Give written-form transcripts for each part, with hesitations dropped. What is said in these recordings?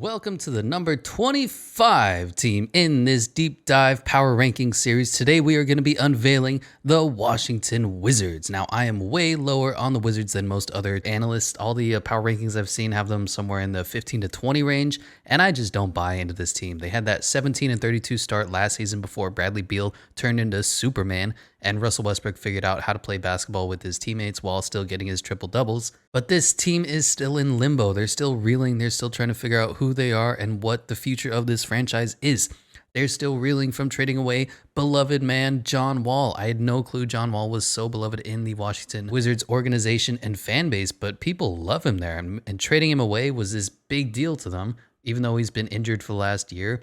Welcome to the number 25 team in this deep dive power ranking series. Today we are going to be unveiling the Washington Wizards. Now I am way lower on the Wizards than most other analysts. All the power rankings I've seen have them somewhere in the 15 to 20 range, and I just don't buy into this team. They had that 17-32 start last season before Bradley Beal turned into Superman, and Russell Westbrook figured out how to play basketball with his teammates while still getting his triple doubles. But this team is still in limbo. They're still reeling. They're still trying to figure out who they are and what the future of this franchise is. They're still reeling from trading away beloved man John Wall. I had no clue John Wall was so beloved in the Washington Wizards organization and fan base, but people love him there. And trading him away was this big deal to them, even though he's been injured for the last year.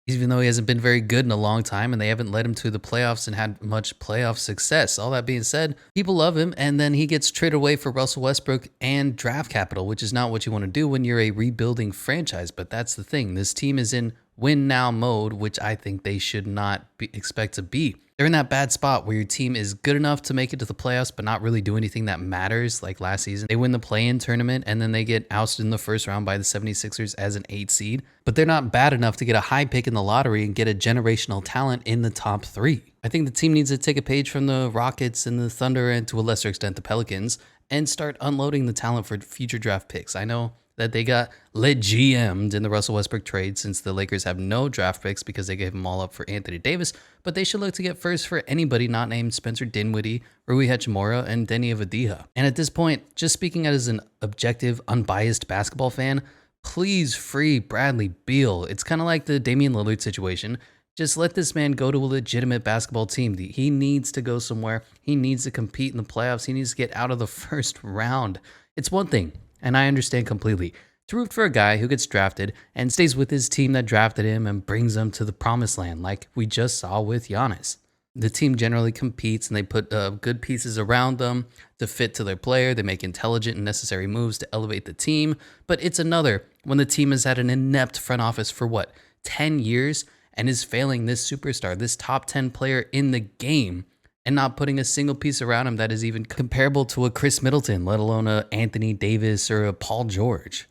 Even though he hasn't been very good in a long time and they haven't led him to the playoffs and had much playoff success. All that being said, people love him, and then he gets traded away for Russell Westbrook and draft capital, which is not what you want to do when you're a rebuilding franchise. But that's the thing. This team is in win now mode, which I think they should not expect to be. They're in that bad spot where your team is good enough to make it to the playoffs, but not really do anything that matters. Like last season, they win the play-in tournament and then they get ousted in the first round by the 76ers as an 8 seed. But they're not bad enough to get a high pick in the lottery and get a generational talent in the top 3. I think the team needs to take a page from the Rockets and the Thunder, and to a lesser extent the Pelicans, and start unloading the talent for future draft picks. I know that they got GM'd in the Russell Westbrook trade, since the Lakers have no draft picks because they gave them all up for Anthony Davis, but they should look to get first for anybody not named Spencer Dinwiddie, Rui Hachimura, and Deni Avdija. And at this point, just speaking as an objective, unbiased basketball fan, please free Bradley Beal. It's kind of like the Damian Lillard situation. Just let this man go to a legitimate basketball team. He needs to go somewhere. He needs to compete in the playoffs. He needs to get out of the first round. It's one thing, and I understand completely, to root for a guy who gets drafted and stays with his team that drafted him and brings them to the promised land, like we just saw with Giannis. The team generally competes and they put good pieces around them to fit to their player. They make intelligent and necessary moves to elevate the team. But it's another when the team has had an inept front office for 10 years and is failing this superstar, this top 10 player in the game, and not putting a single piece around him that is even comparable to a Chris Middleton, let alone a Anthony Davis or a Paul George.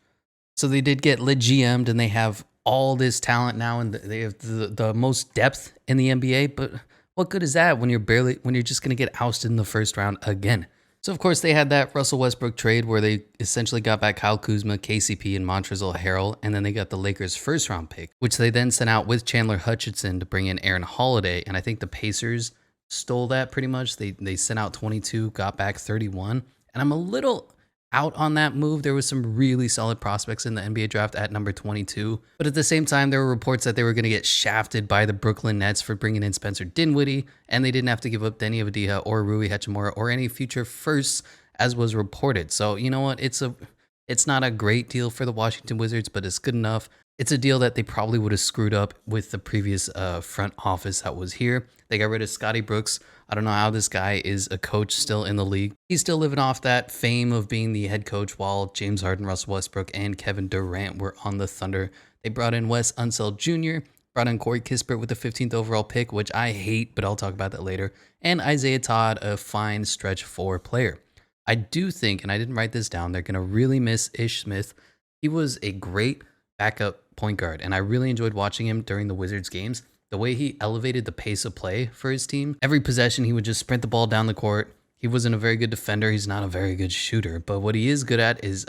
So they did get GM'd and they have all this talent now, and they have the most depth in the NBA. But what good is that when you're just going to get ousted in the first round again? So of course they had that Russell Westbrook trade where they essentially got back Kyle Kuzma, KCP, and Montrezl Harrell, and then they got the Lakers' first round pick, which they then sent out with Chandler Hutchinson to bring in Aaron Holiday. And I think the Pacers stole that pretty much. They sent out 22, got back 31, and I'm a little out on that move. There was some really solid prospects in the NBA draft at number 22, but at the same time there were reports that they were going to get shafted by the Brooklyn Nets for bringing in Spencer Dinwiddie, and they didn't have to give up Deni Avdija or Rui Hachimura or any future firsts, as was reported. So you know what, it's not a great deal for the Washington Wizards, but it's good enough. It's a deal that they probably would have screwed up with the previous front office that was here. They got rid of Scotty Brooks. I don't know how this guy is a coach still in the league. He's still living off that fame of being the head coach while James Harden, Russell Westbrook, and Kevin Durant were on the Thunder. They brought in Wes Unseld Jr., brought in Corey Kispert with the 15th overall pick, which I hate, but I'll talk about that later, and Isaiah Todd, a fine stretch 4 player. I do think, and I didn't write this down, they're going to really miss Ish Smith. He was a great backup point guard, and I really enjoyed watching him during the Wizards games. The way he elevated the pace of play for his team. Every possession, he would just sprint the ball down the court. He wasn't a very good defender. He's not a very good shooter. But what he is good at is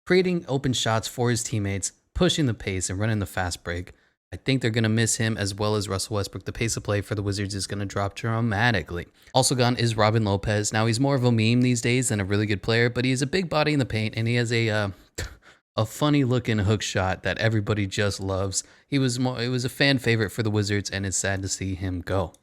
creating open shots for his teammates, pushing the pace, and running the fast break. I think they're going to miss him as well as Russell Westbrook. The pace of play for the Wizards is going to drop dramatically. Also gone is Robin Lopez. Now, he's more of a meme these days than a really good player, but he has a big body in the paint, and he has a funny looking hook shot that everybody just loves. It was a fan favorite for the Wizards, and it's sad to see him go.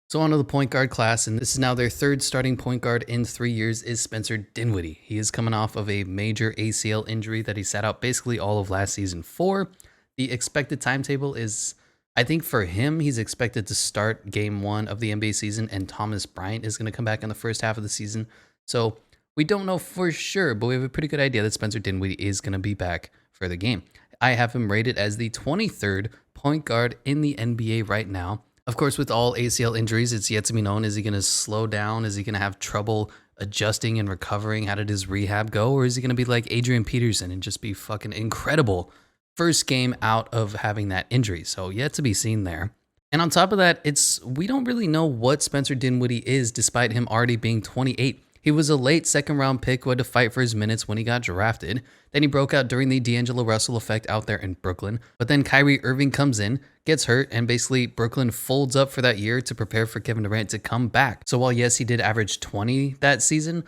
So on to the point guard class, and this is now their 3rd starting point guard in 3 years, is Spencer Dinwiddie. He is coming off of a major ACL injury that he sat out basically all of last season for. The expected timetable is, I think for him, he's expected to start game 1 of the NBA season, and Thomas Bryant is going to come back in the first half of the season. So we don't know for sure, but we have a pretty good idea that Spencer Dinwiddie is going to be back for the game. I have him rated as the 23rd point guard in the NBA right now. Of course, with all ACL injuries, it's yet to be known. Is he going to slow down? Is he going to have trouble adjusting and recovering? How did his rehab go? Or is he going to be like Adrian Peterson and just be fucking incredible first game out of having that injury. So yet to be seen there. And on top of that, we don't really know what Spencer Dinwiddie is despite him already being 28. He was a late second round pick who had to fight for his minutes when he got drafted. Then he broke out during the D'Angelo Russell effect out there in Brooklyn. But then Kyrie Irving comes in, gets hurt, and basically Brooklyn folds up for that year to prepare for Kevin Durant to come back. So while yes, he did average 20 that season,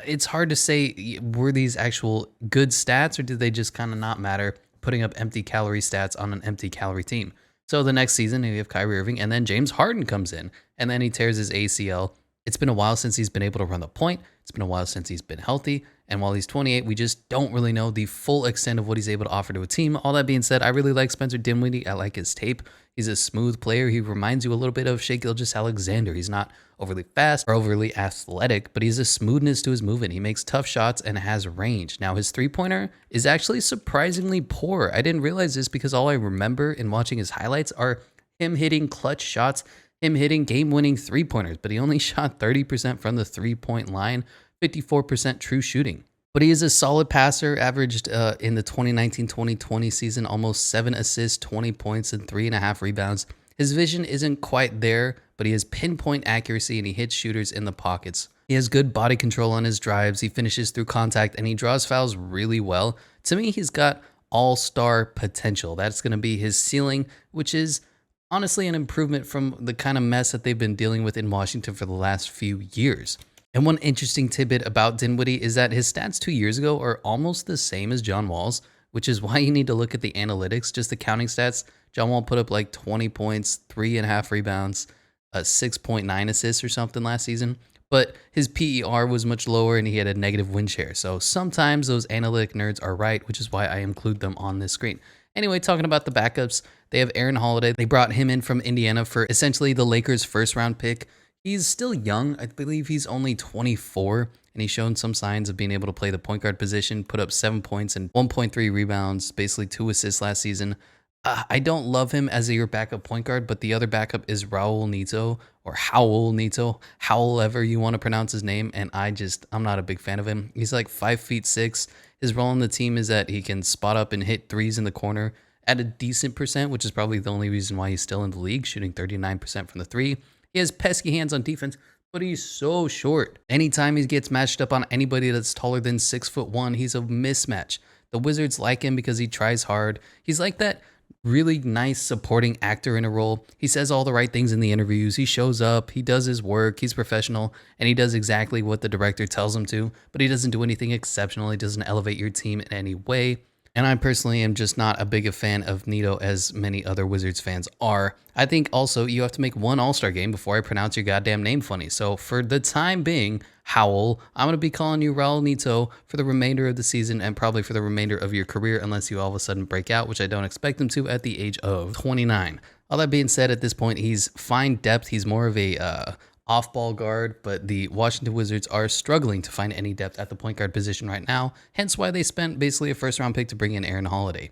it's hard to say were these actual good stats or did they just kind of not matter, putting up empty calorie stats on an empty calorie team. So the next season, you have Kyrie Irving, and then James Harden comes in, and then he tears his ACL. It's been a while since he's been able to run the point. It's been a while since he's been healthy. And while he's 28, we just don't really know the full extent of what he's able to offer to a team. All that being said, I really like Spencer Dinwiddie. I like his tape. He's a smooth player. He reminds you a little bit of Shai Gilgeous-Alexander. He's not overly fast or overly athletic, but he has a smoothness to his movement. He makes tough shots and has range. Now, his three-pointer is actually surprisingly poor. I didn't realize this because all I remember in watching his highlights are him hitting clutch shots, him hitting game-winning three-pointers, but he only shot 30% from the three-point line, 54% true shooting. But he is a solid passer, averaged in the 2019-2020 season almost 7 assists, 20 points, and 3.5 rebounds. His vision isn't quite there, but he has pinpoint accuracy and he hits shooters in the pockets. He has good body control on his drives, he finishes through contact, and he draws fouls really well. To me, he's got all-star potential. That's going to be his ceiling, which is honestly an improvement from the kind of mess that they've been dealing with in Washington for the last few years. And one interesting tidbit about Dinwiddie is that his stats 2 years ago are almost the same as John Wall's, which is why you need to look at the analytics, just the counting stats. John Wall put up like 20 points, 3.5 rebounds, 6.9 assists or something last season. But his PER was much lower and he had a negative win share. So sometimes those analytic nerds are right, which is why I include them on this screen. Anyway, talking about the backups, they have Aaron Holiday. They brought him in from Indiana for essentially the Lakers' first-round pick. He's still young. I believe he's only 24, and he's shown some signs of being able to play the point guard position, put up 7 points and 1.3 rebounds, basically 2 assists last season. I don't love him as your backup point guard, but the other backup is Raul Neto, or Howell Neto, however you want to pronounce his name, and I'm not a big fan of him. He's like 5'6". His role on the team is that he can spot up and hit threes in the corner at a decent percent, which is probably the only reason why he's still in the league, shooting 39% from the three. He has pesky hands on defense, but he's so short. Anytime he gets matched up on anybody that's taller than 6'1", he's a mismatch. The Wizards like him because he tries hard. He's like that really nice supporting actor in a role. He says all the right things in the interviews. He shows up, he does his work, he's professional, and he does exactly what the director tells him to, but he doesn't do anything exceptional. He doesn't elevate your team in any way. And I personally am just not a big a fan of Neto as many other Wizards fans are. I think also you have to make one All-Star game before I pronounce your goddamn name funny. So for the time being, Howell, I'm going to be calling you Raul Neto for the remainder of the season and probably for the remainder of your career unless you all of a sudden break out, which I don't expect him to at the age of 29. All that being said, at this point, he's fine depth. He's more of a off-ball guard, but the Washington Wizards are struggling to find any depth at the point guard position right now, hence why they spent basically a first-round pick to bring in Aaron Holiday,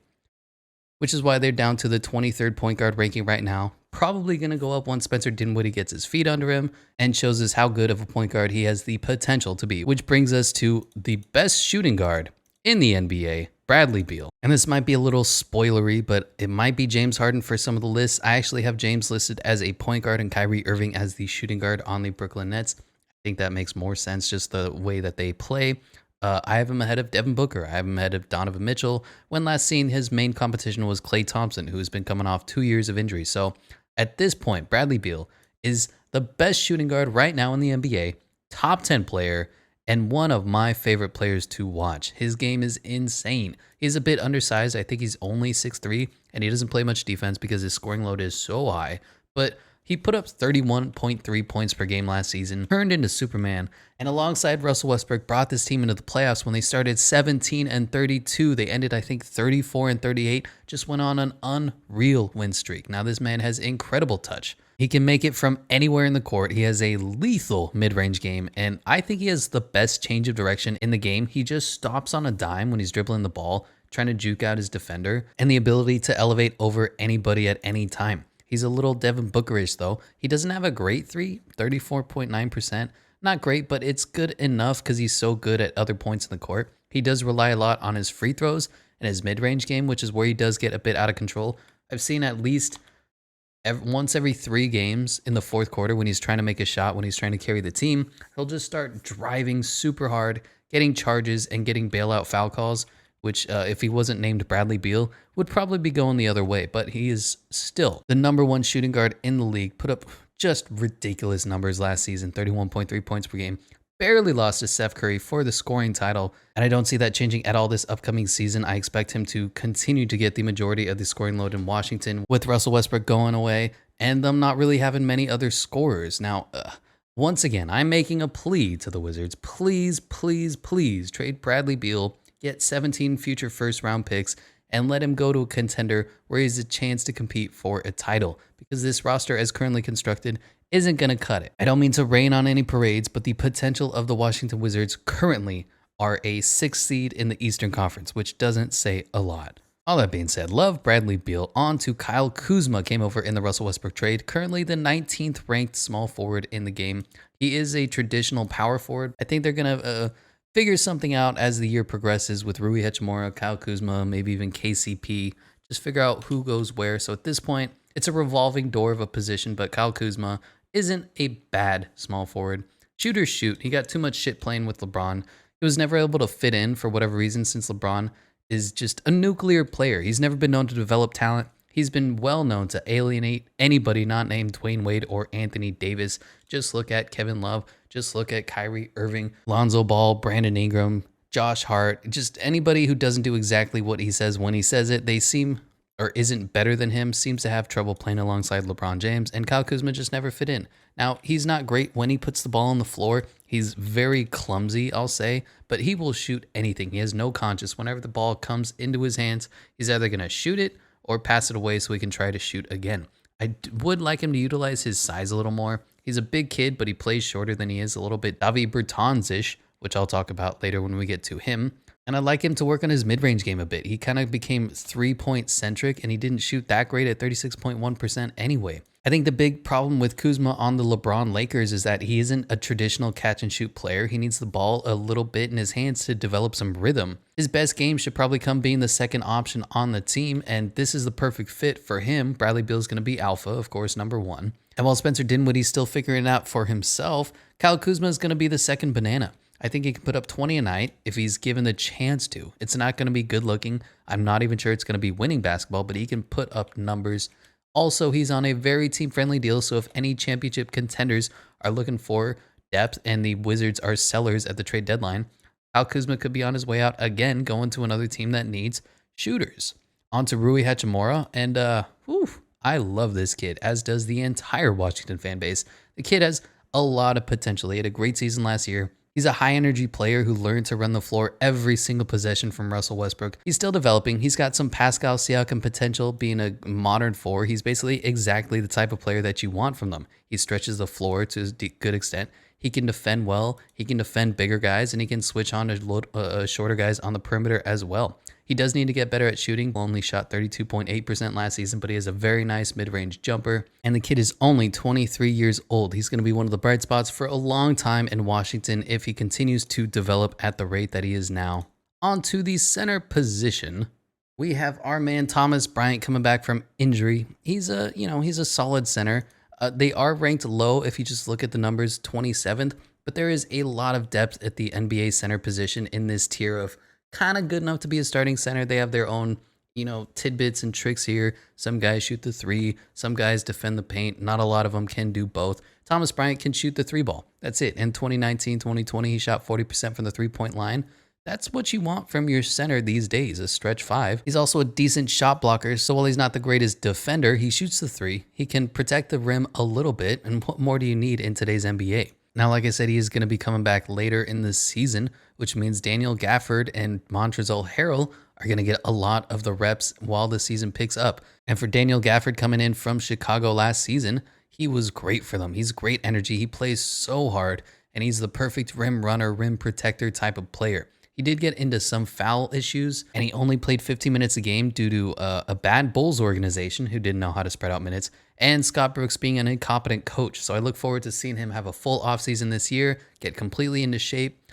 which is why they're down to the 23rd point guard ranking right now. Probably going to go up once Spencer Dinwiddie gets his feet under him and shows us how good of a point guard he has the potential to be, which brings us to the best shooting guard in the NBA, Bradley Beal. And this might be a little spoilery, but it might be James Harden for some of the lists. I actually have James listed as a point guard and Kyrie Irving as the shooting guard on the Brooklyn Nets. I think that makes more sense, just the way that they play. I have him ahead of Devin Booker. I have him ahead of Donovan Mitchell. When last seen, his main competition was Klay Thompson, who's been coming off 2 years of injury. So at this point, Bradley Beal is the best shooting guard right now in the NBA, top 10 player, and one of my favorite players to watch. His game is insane. He's a bit undersized. I think he's only 6'3", and he doesn't play much defense because his scoring load is so high. But he put up 31.3 points per game last season, turned into Superman, and alongside Russell Westbrook brought this team into the playoffs when they started 17-32. They ended, I think, 34-38, just went on an unreal win streak. Now, this man has incredible touch. He can make it from anywhere in the court. He has a lethal mid-range game, and I think he has the best change of direction in the game. He just stops on a dime when he's dribbling the ball, trying to juke out his defender, and the ability to elevate over anybody at any time. He's a little Devin Bookerish, though. He doesn't have a great three, 34.9%. Not great, but it's good enough because he's so good at other points in the court. He does rely a lot on his free throws, in his mid-range game, which is where he does get a bit out of control. I've seen at least once every 3 games in the fourth quarter when he's trying to make a shot, when he's trying to carry the team, he'll just start driving super hard, getting charges and getting bailout foul calls, which if he wasn't named Bradley Beal, would probably be going the other way. But he is still the #1 shooting guard in the league, put up just ridiculous numbers last season, 31.3 points per game. Barely lost to Steph Curry for the scoring title, and I don't see that changing at all this upcoming season. I expect him to continue to get the majority of the scoring load in Washington, with Russell Westbrook going away and them not really having many other scorers. Now, once again, I'm making a plea to the Wizards. Please, please, please trade Bradley Beal, get 17 future first-round picks, and let him go to a contender where he has a chance to compete for a title, because this roster as currently constructed isn't going to cut it. I don't mean to rain on any parades, but the potential of the Washington Wizards currently are a 6th seed in the Eastern Conference, which doesn't say a lot. All that being said, love Bradley Beal. On to Kyle Kuzma, came over in the Russell Westbrook trade, currently the 19th ranked small forward in the game. He is a traditional power forward. I think they're going to figure something out as the year progresses with Rui Hachimura, Kyle Kuzma, maybe even KCP. Just figure out who goes where. So at this point, it's a revolving door of a position, but Kyle Kuzma isn't a bad small forward. Shooters shoot. He got too much shit playing with LeBron. He was never able to fit in for whatever reason, since LeBron is just a nuclear player. He's never been known to develop talent. He's been well known to alienate anybody not named Dwayne Wade or Anthony Davis. Just look at Kevin Love. Just look at Kyrie Irving, Lonzo Ball, Brandon Ingram, Josh Hart. Just anybody who doesn't do exactly what he says when he says it, they seem, or isn't better than him, seems to have trouble playing alongside LeBron James, and Kyle Kuzma just never fit in. Now, he's not great when he puts the ball on the floor. He's very clumsy, I'll say, but he will shoot anything. He has no conscience. Whenever the ball comes into his hands, he's either going to shoot it or pass it away so he can try to shoot again. I would like him to utilize his size a little more. He's a big kid, but he plays shorter than he is, a little bit Davi Bertans-ish, which I'll talk about later when we get to him. And I'd like him to work on his mid-range game a bit. He kind of became 3-point centric, and he didn't shoot that great at 36.1% anyway. I think the big problem with Kuzma on the LeBron Lakers is that he isn't a traditional catch-and-shoot player. He needs the ball a little bit in his hands to develop some rhythm. His best game should probably come being the second option on the team, and this is the perfect fit for him. Bradley Beal is going to be alpha, of course, #1. And while Spencer Dinwiddie's still figuring it out for himself, Kyle Kuzma is going to be the second banana. I think he can put up 20 a night if he's given the chance to. It's not going to be good looking. I'm not even sure it's going to be winning basketball, but he can put up numbers. Also, he's on a very team-friendly deal, so if any championship contenders are looking for depth and the Wizards are sellers at the trade deadline, Kyle Kuzma could be on his way out again, going to another team that needs shooters. On to Rui Hachimura, and I love this kid, as does the entire Washington fan base. The kid has a lot of potential. He had a great season last year. He's a high-energy player who learned to run the floor every single possession from Russell Westbrook. He's still developing. He's got some Pascal Siakam potential being a modern four. He's basically exactly the type of player that you want from them. He stretches the floor to a good extent. He can defend well. He can defend bigger guys, and he can switch on to shorter guys on the perimeter as well. He does need to get better at shooting. He only shot 32.8% last season, but he has a very nice mid-range jumper. And the kid is only 23 years old. He's going to be one of the bright spots for a long time in Washington if he continues to develop at the rate that he is now. On to the center position. We have our man Thomas Bryant coming back from injury. He's a solid center. They are ranked low if you just look at the numbers, 27th, but there is a lot of depth at the NBA center position in this tier of kind of good enough to be a starting center. They have their own, tidbits and tricks here. Some guys shoot the three, some guys defend the paint. Not a lot of them can do both. Thomas Bryant can shoot the three ball. That's it. In 2019, 2020, he shot 40% from the three-point line. That's what you want from your center these days, a stretch five. He's also a decent shot blocker, so while he's not the greatest defender, he shoots the three. He can protect the rim a little bit, and what more do you need in today's NBA? Now, like I said, he is going to be coming back later in the season, which means Daniel Gafford and Montrezl Harrell are going to get a lot of the reps while the season picks up. And for Daniel Gafford coming in from Chicago last season, he was great for them. He's great energy. He plays so hard, and he's the perfect rim runner, rim protector type of player. He did get into some foul issues, and he only played 15 minutes a game due to a bad Bulls organization who didn't know how to spread out minutes, and Scott Brooks being an incompetent coach. So I look forward to seeing him have a full offseason this year, get completely into shape,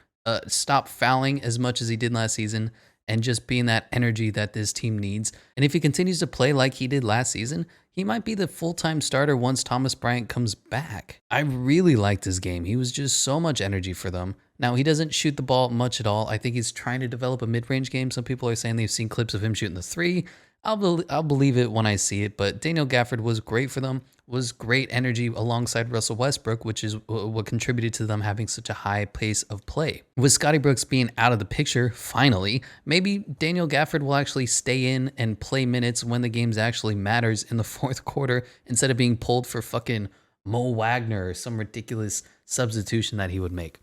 stop fouling as much as he did last season, and just being that energy that this team needs. And if he continues to play like he did last season, he might be the full-time starter once Thomas Bryant comes back. I really liked his game. He was just so much energy for them. Now, he doesn't shoot the ball much at all. I think he's trying to develop a mid-range game. Some people are saying they've seen clips of him shooting the three. I'll believe it when I see it, but Daniel Gafford was great for them, was great energy alongside Russell Westbrook, which is what contributed to them having such a high pace of play. With Scotty Brooks being out of the picture, finally, maybe Daniel Gafford will actually stay in and play minutes when the games actually matters in the fourth quarter instead of being pulled for fucking Mo Wagner or some ridiculous substitution that he would make.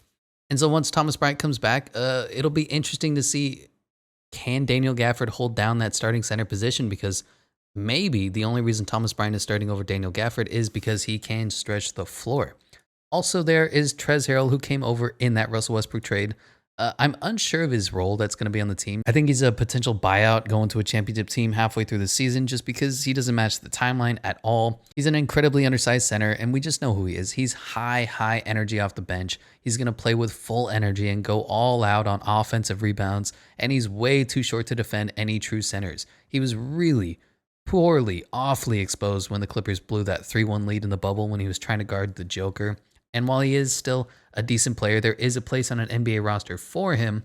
And so once Thomas Bryant comes back, it'll be interesting to see, can Daniel Gafford hold down that starting center position? Because maybe the only reason Thomas Bryant is starting over Daniel Gafford is because he can stretch the floor. Also, there is Trez Harrell, who came over in that Russell Westbrook trade. I'm unsure of his role that's going to be on the team. I think he's a potential buyout going to a championship team halfway through the season just because he doesn't match the timeline at all. He's an incredibly undersized center, and we just know who he is. He's high energy off the bench. He's going to play with full energy and go all out on offensive rebounds, and he's way too short to defend any true centers. He was really poorly, awfully exposed when the Clippers blew that 3-1 lead in the bubble when he was trying to guard the Joker. And while he is still a decent player, there is a place on an NBA roster for him.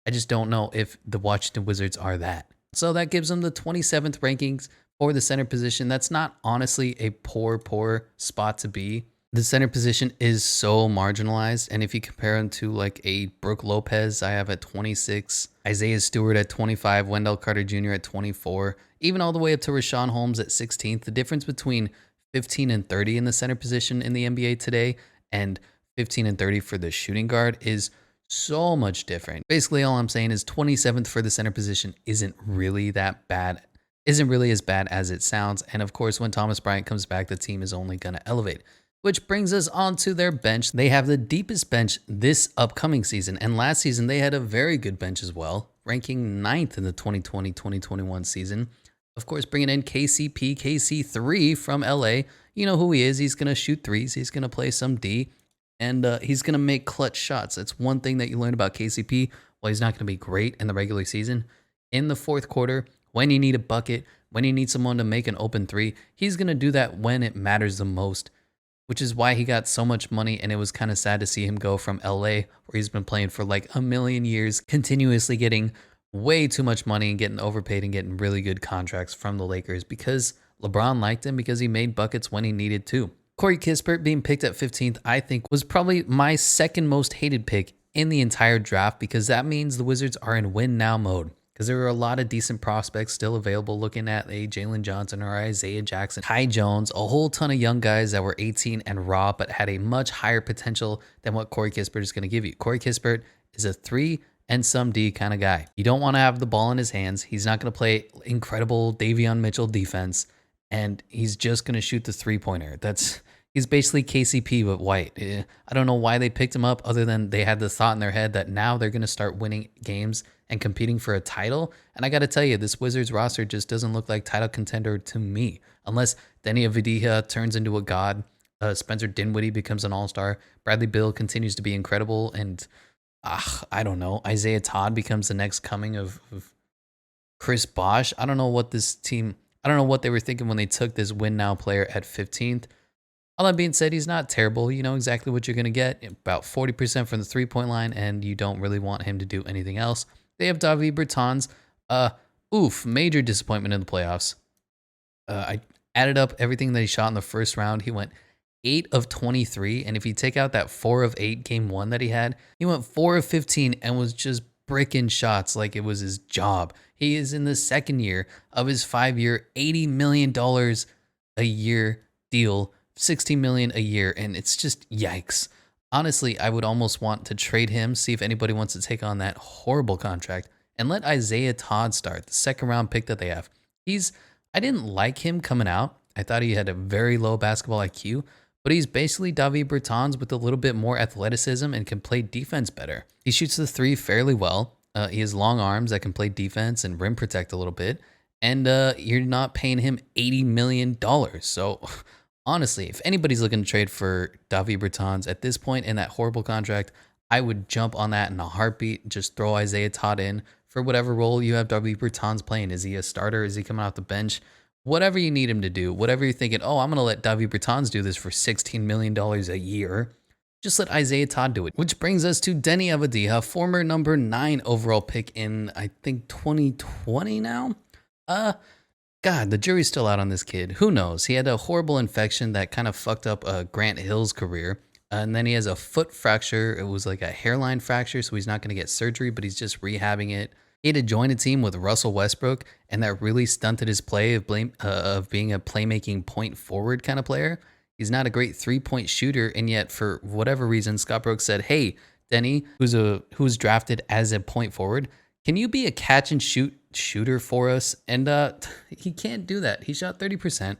I just don't know if the Washington Wizards are that. So that gives them the 27th rankings for the center position. That's not honestly a poor spot to be. The center position is so marginalized. And if you compare him to like a Brook Lopez, I have at 26, Isaiah Stewart at 25, Wendell Carter Jr. at 24, even all the way up to Rashawn Holmes at 16th. The difference between 15 and 30 in the center position in the NBA today and 15 and 30 for the shooting guard is so much different. Basically, all I'm saying is 27th for the center position isn't really that bad, isn't really as bad as it sounds. And of course, when Thomas Bryant comes back, the team is only going to elevate. Which brings us on to their bench. They have the deepest bench this upcoming season. And last season, they had a very good bench as well, ranking 9th in the 2020-2021 season. Of course, bringing in KC3 from LA. You know who he is. He's going to shoot threes. He's going to play some D. And he's going to make clutch shots. That's one thing that you learn about KCP. While he's not going to be great in the regular season, in the fourth quarter, when you need a bucket, when you need someone to make an open three, he's going to do that when it matters the most, which is why he got so much money. And it was kind of sad to see him go from LA, where he's been playing for like a million years, continuously getting way too much money and getting overpaid and getting really good contracts from the Lakers because LeBron liked him because he made buckets when he needed to. Corey Kispert being picked at 15th, I think, was probably my second most hated pick in the entire draft because that means the Wizards are in win now mode. Because there were a lot of decent prospects still available, looking at a Jalen Johnson or Isaiah Jackson, Ty Jones, a whole ton of young guys that were 18 and raw, but had a much higher potential than what Corey Kispert is going to give you. Corey Kispert is a 3 and some D kind of guy. You don't want to have the ball in his hands. He's not going to play incredible Davion Mitchell defense, and he's just going to shoot the three-pointer. He's basically KCP but white. I don't know why they picked him up other than they had the thought in their head that now they're going to start winning games and competing for a title. And I got to tell you, this Wizards roster just doesn't look like title contender to me. Unless Denny Avdija turns into a god, Spencer Dinwiddie becomes an all-star, Bradley Beal continues to be incredible, and I don't know, Isaiah Todd becomes the next coming of Chris Bosh. I don't know what they were thinking when they took this win now player at 15th. All that being said, he's not terrible. You know exactly what you're going to get. About 40% from the three-point line, and you don't really want him to do anything else. They have David Bertans. Major disappointment in the playoffs. I added up everything that he shot in the first round. He went 8 of 23, and if you take out that 4 of 8 game one that he had, he went 4 of 15 and was just bricking shots like it was his job. He is in the second year of his 5-year, $80 million a year deal, $16 million a year, and it's just yikes. Honestly, I would almost want to trade him, see if anybody wants to take on that horrible contract, and let Isaiah Todd start, the second round pick that they have. I didn't like him coming out. I thought he had a very low basketball IQ, but he's basically David Bertans with a little bit more athleticism and can play defense better. He shoots the three fairly well. He has long arms that can play defense and rim protect a little bit, and you're not paying him $80 million. So honestly, if anybody's looking to trade for David Bertans at this point in that horrible contract, I would jump on that in a heartbeat. Just throw Isaiah Todd in for whatever role you have Davi Bertans playing. Is he a starter? Is he coming off the bench? Whatever you need him to do, whatever you're thinking, oh, I'm going to let Davi Bertans do this for $16 million a year. Just let Isaiah Todd do it. Which brings us to Denny Avdija, former number 9 overall pick in, I think, 2020 now? God, the jury's still out on this kid. Who knows? He had a horrible infection that kind of fucked up Grant Hill's career. And then he has a foot fracture. It was like a hairline fracture, so he's not going to get surgery, but he's just rehabbing it. He had to join a team with Russell Westbrook, and that really stunted his play of being a playmaking point forward kind of player. He's not a great 3-point shooter, and yet for whatever reason, Scott Brooks said, "Hey, Denny, who's drafted as a point forward, can you be a catch and shoot shooter for us?" And he can't do that. He shot 30%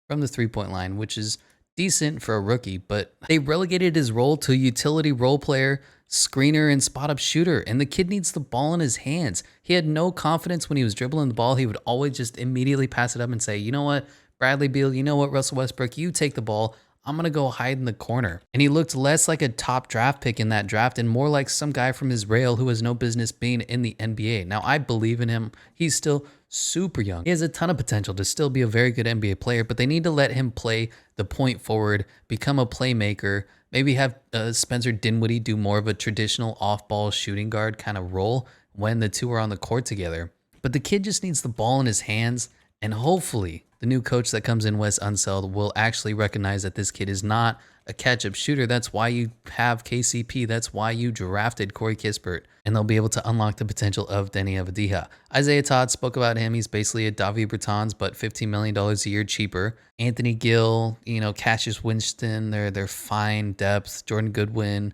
from the 3-point line, which is decent for a rookie, but they relegated his role to utility role player, screener, and spot-up shooter, and the kid needs the ball in his hands. He had no confidence when he was dribbling the ball. He would always just immediately pass it up and say, you know what, Bradley Beal, you know what, Russell Westbrook, you take the ball. I'm going to go hide in the corner. And he looked less like a top draft pick in that draft and more like some guy from Israel who has no business being in the NBA. Now, I believe in him. He's still super young. He has a ton of potential to still be a very good NBA player, but they need to let him play the point forward, become a playmaker, maybe have Spencer Dinwiddie do more of a traditional off-ball shooting guard kind of role when the two are on the court together. But the kid just needs the ball in his hands, and hopefully the new coach that comes in, Wes Unseld, will actually recognize that this kid is not a catch-up shooter. That's why you have KCP. That's why you drafted Corey Kispert. And they'll be able to unlock the potential of Denny Avdija. Isaiah Todd spoke about him. He's basically a Davi Bertans, but $15 million a year cheaper. Anthony Gill, Cassius Winston, they're fine depth. Jordan Goodwin,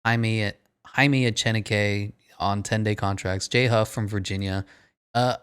Jaime Echenike on 10-day contracts. Jay Huff from Virginia.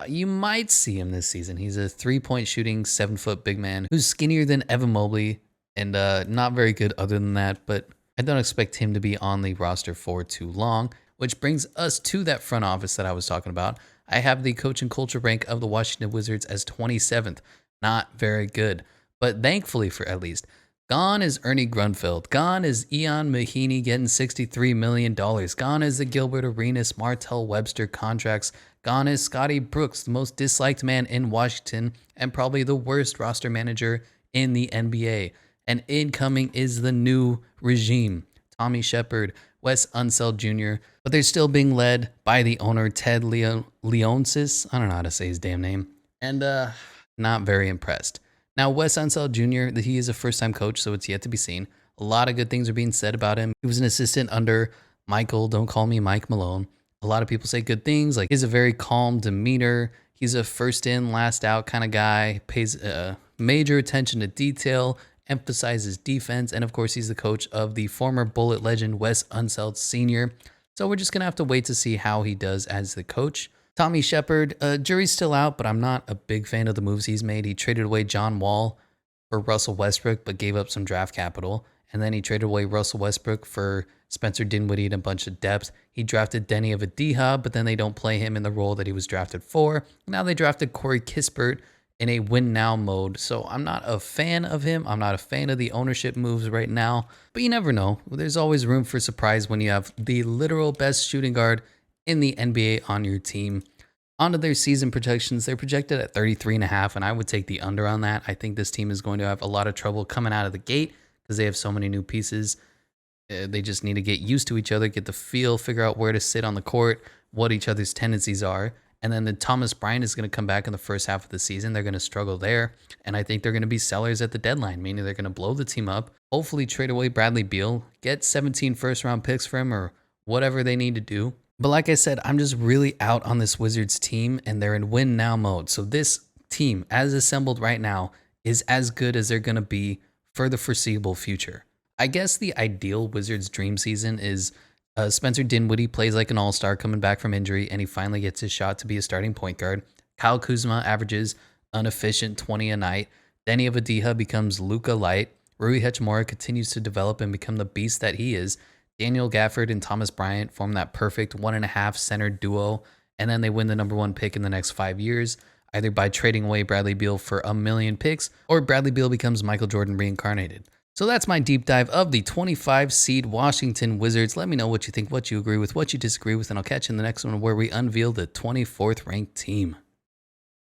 You might see him this season. He's a 3-point shooting 7-foot big man who's skinnier than Evan Mobley and not very good other than that, but I don't expect him to be on the roster for too long, which brings us to that front office that I was talking about. I have the coach and culture rank of the Washington Wizards as 27th. Not very good, but thankfully for at least. Gone is Ernie Grunfeld. Gone is Ian Mahinmi getting $63 million. Gone is the Gilbert Arenas, Martell Webster contracts. Gone is Scotty Brooks, the most disliked man in Washington and probably the worst roster manager in the NBA. And incoming is the new regime. Tommy Shepard, Wes Unseld Jr., but they're still being led by the owner, Ted Leonsis. I don't know how to say his damn name. And not very impressed. Now, Wes Unseld Jr., he is a first-time coach, so it's yet to be seen. A lot of good things are being said about him. He was an assistant under Michael, don't call me Mike Malone. A lot of people say good things, like he's a very calm demeanor. He's a first in, last out kind of guy, pays major attention to detail, emphasizes defense, and of course, he's the coach of the former Bullet legend, Wes Unseld Sr. So we're just going to have to wait to see how he does as the coach. Tommy Shepard, jury's still out, but I'm not a big fan of the moves he's made. He traded away John Wall for Russell Westbrook, but gave up some draft capital. And then he traded away Russell Westbrook for Spencer Dinwiddie and a bunch of depth. He drafted Denny Avdija, but then they don't play him in the role that he was drafted for. Now they drafted Corey Kispert in a win-now mode. So I'm not a fan of him. I'm not a fan of the ownership moves right now. But you never know. There's always room for surprise when you have the literal best shooting guard in the NBA on your team. Onto their season projections, they're projected at 33.5, and I would take the under on that. I think this team is going to have a lot of trouble coming out of the gate because they have so many new pieces. They just need to get used to each other, get the feel, figure out where to sit on the court, what each other's tendencies are. And then the Thomas Bryant is going to come back in the first half of the season. They're going to struggle there. And I think they're going to be sellers at the deadline, meaning they're going to blow the team up, hopefully trade away Bradley Beal, get 17 first-round picks for him or whatever they need to do. But like I said, I'm just really out on this Wizards team, and they're in win-now mode. So this team, as assembled right now, is as good as they're going to be for the foreseeable future. I guess the ideal Wizards dream season is Spencer Dinwiddie plays like an all-star coming back from injury, and he finally gets his shot to be a starting point guard. Kyle Kuzma averages an efficient 20 a night. Denny Avdija becomes Luka Light. Rui Hachimura continues to develop and become the beast that he is. Daniel Gafford and Thomas Bryant form that perfect 1.5 center duo, and then they win the number 1 pick in the next 5 years, either by trading away Bradley Beal for 1 million picks, or Bradley Beal becomes Michael Jordan reincarnated. So that's my deep dive of the 25 seed Washington Wizards. Let me know what you think, what you agree with, what you disagree with, and I'll catch you in the next one where we unveil the 24th ranked team.